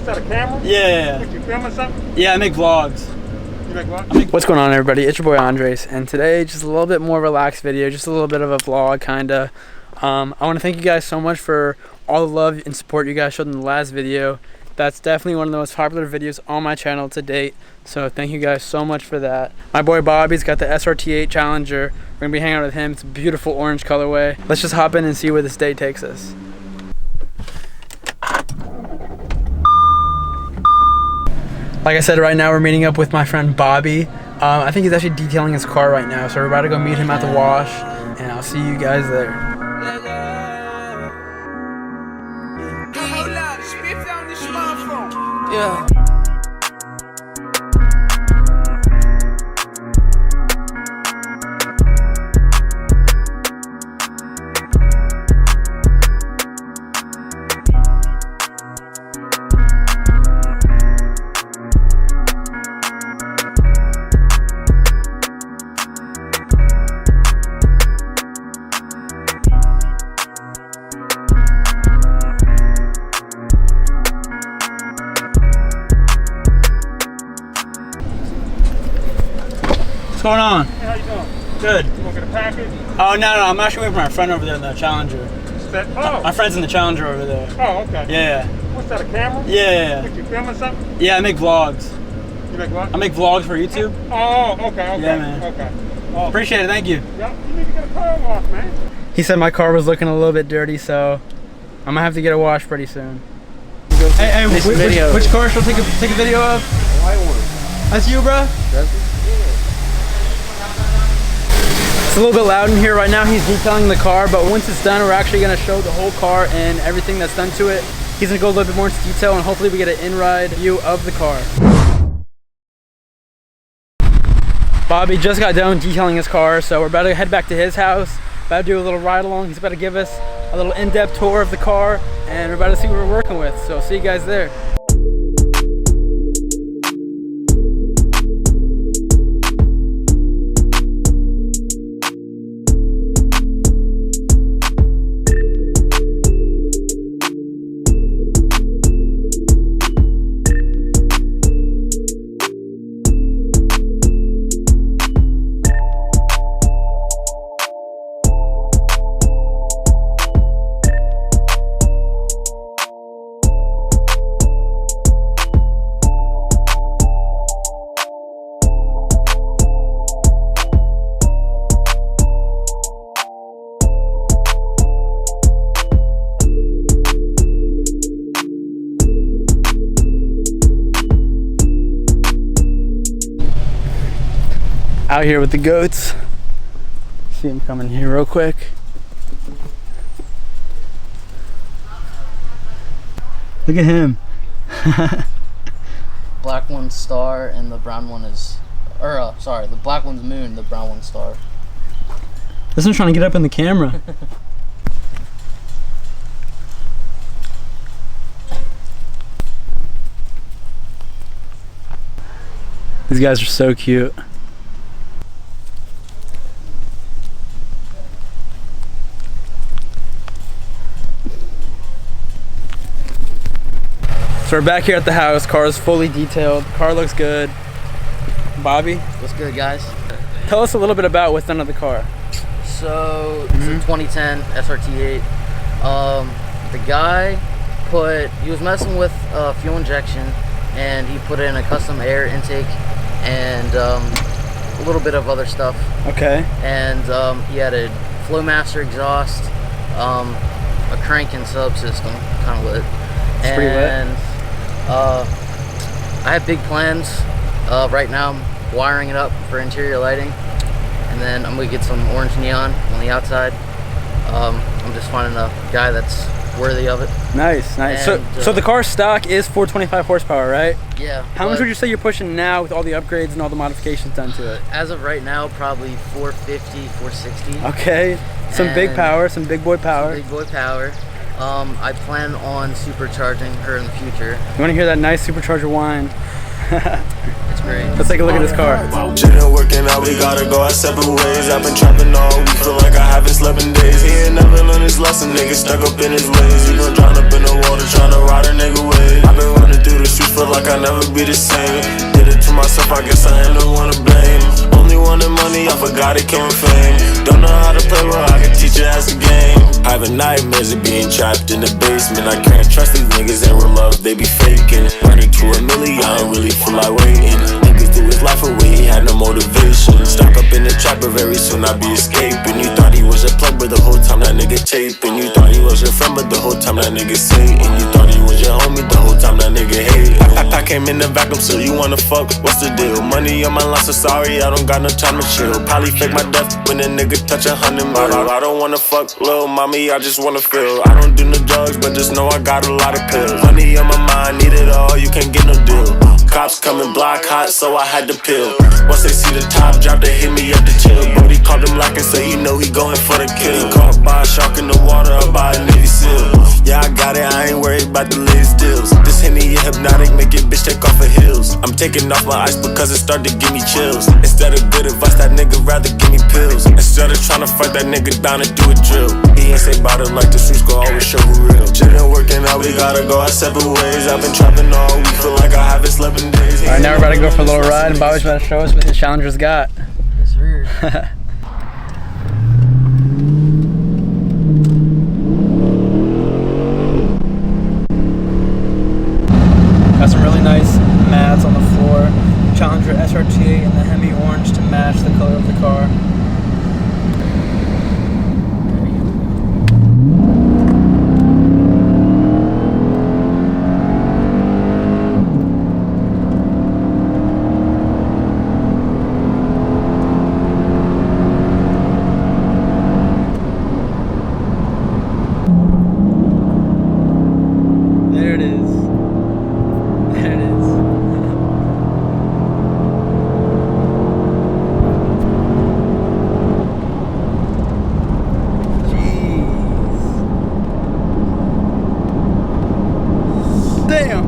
that, a camera? Yeah. What, you filming something? Yeah, I make vlogs. You make vlogs? What's going on, everybody? It's your boy Andres, and today just a little bit more relaxed video, just a little bit of a vlog, kinda. I want to thank you guys so much for all the love and support you guys showed in the last video. That's definitely one of the most popular videos on my channel to date, so thank you guys so much for that. My boy Bobby's got the SRT8 Challenger. We're gonna be hanging out with him. It's a beautiful orange colorway. Let's just hop in and see where this day takes us. Like I said, right now we're meeting up with my friend Bobby. I think he's actually detailing his car right now, so we're about to go meet him at the wash, and I'll see you guys there. Yeah. What's going on? Hey, how you doing? Good. You want to get a package? Oh, no, I'm actually waiting for my friend over there in the Challenger. Oh. My friend's in the Challenger over there. Oh, okay. Yeah. What's that, a camera? Yeah. What, you filming something? Yeah, I make vlogs. You make what? I make vlogs for YouTube. Oh, okay. Yeah, man. Okay. Oh. Appreciate it, thank you. Yeah, you need to get a car wash, man. He said my car was looking a little bit dirty, so I'm gonna have to get a wash pretty soon. Hey, which car should I take a video of? The white one. That's you, bro? That's it? It's a little bit loud in here right now. He's detailing the car, but once it's done, we're actually gonna show the whole car and everything that's done to it. He's gonna go a little bit more into detail, and hopefully we get an in-ride view of the car. Bobby just got done detailing his car, so we're about to head back to his house. About to do a little ride along. He's about to give us a little in-depth tour of the car, and we're about to see what we're working with. So see you guys there. Out here with the goats. See him coming here real quick. Look at him. Black one's star and the brown one is, sorry, the black one's moon, the brown one's star. This one's trying to get up in the camera. These guys are so cute. So we're back here at the house. Car is fully detailed. Car looks good. Bobby, What's good, guys? tell us a little bit about what's done to the car. So it's a 2010 SRT8. The guy he was messing with fuel injection, and he put in a custom air intake and a little bit of other stuff. Okay. And he had a Flowmaster exhaust, a crank and subsystem, kind of lit. It's pretty lit. And I have big plans. Right now I'm wiring it up for interior lighting, and then I'm gonna get some orange neon on the outside. I'm just finding a guy that's worthy of it. Nice, nice. And, So the car stock is 425 horsepower, right? Yeah. How much would you say you're pushing now with all the upgrades and all the modifications done to it? As of right now, probably 450, 460. Okay. Some big power, some big boy power. Some big boy power. I plan on supercharging her in the future. You want to hear that nice supercharger whine? It's great. Let's take a look at this car. Shit ain't working out, we gotta go our separate ways. I've been trapping all week, feel like I haven't slept in days. He ain't never learned his lesson, nigga stuck up in his ways. You gon' drown up in the water, tryna ride a nigga wave. I've been running through the I'll never be the same. Did it to myself, I guess I ain't the one to blame. Only wanted money, I forgot it came with fame. Don't know how to play, well, I can teach you as a game. Having nightmares of being trapped in the basement. I can't trust these niggas, and real love, they be faking. Running to $1 million, I don't really feel like waiting. Niggas threw his life away, he had no motivation. Stuck up in the trap, but very soon I'll be escaping. You thought he was a plug, but the whole time that nigga taping. You thought he was your friend, but the whole time that nigga Satan. You thought he was your homie, the whole time that nigga hating. I came in the vacuum, so you wanna fuck, what's the deal? Money on my line, so sorry, I don't got no time to chill. Probably fake my death when a nigga touch 100 mil. I don't wanna fuck, lil' mommy, I just wanna feel. I don't do no drugs, but just know I got a lot of pills. Money on my mind, need it all, you can't get no deal. Cops coming block hot, so I had to peel. Once they see the top drop, they hit me up to chill. Brody called him lock and say he know he going for the kill. Caught by a shark in the water, I buy a Navy SEAL. Yeah, I got it, I ain't worried about the latest deals. This Henny is hypnotic, make it bitch take off her heels. I'm taking off my ice because it started to give me chills. Instead of good advice, that nigga rather give me pills. Instead of trying to fight that nigga down and do a drill. He ain't say bout it like the streets gon' always show who real. Shit ain't working out, we gotta go our separate ways. I've been trapping all week, feel like I haven't slept in days. Alright, now we're about to go for a little ride, and Bobby's about to show us what his Challenger's got. Yes, sir. Got some really nice mats on the floor. Challenger SRT8 and the Hemi Orange to match the color of the car. There it is. There it is. Jeez. Damn.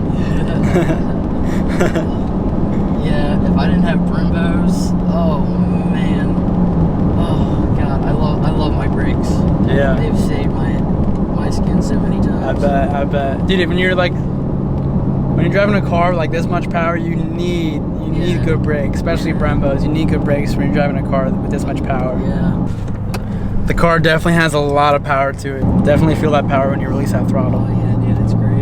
Yeah, if I didn't have Brimbos, oh man, oh god, I love my brakes. Yeah. They've saved my skin so many times. I bet. Dude, when you're driving a car with like this much power, you need good brakes, especially Brembos. You need good brakes when you're driving a car with this much power. Yeah. The car definitely has a lot of power to it. Definitely feel that power when you release that throttle. Oh yeah, dude, it's great.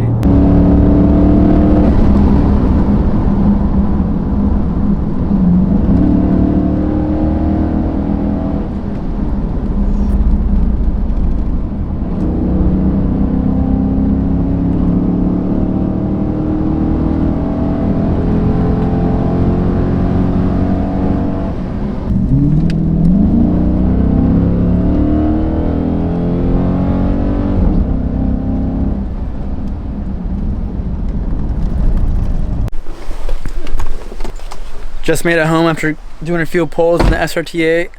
Just made it home after doing a few pulls in the SRT8.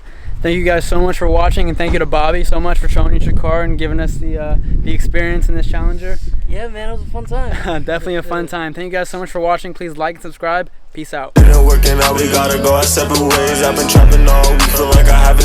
Thank you guys so much for watching, and thank you to Bobby so much for showing us your car and giving us the experience in this Challenger. Yeah, man, it was a fun time. Definitely a fun time. Thank you guys so much for watching. Please like and subscribe. Peace out. It ain't working out, we gotta go our separate ways. I've been trapping all week, feel like I haven't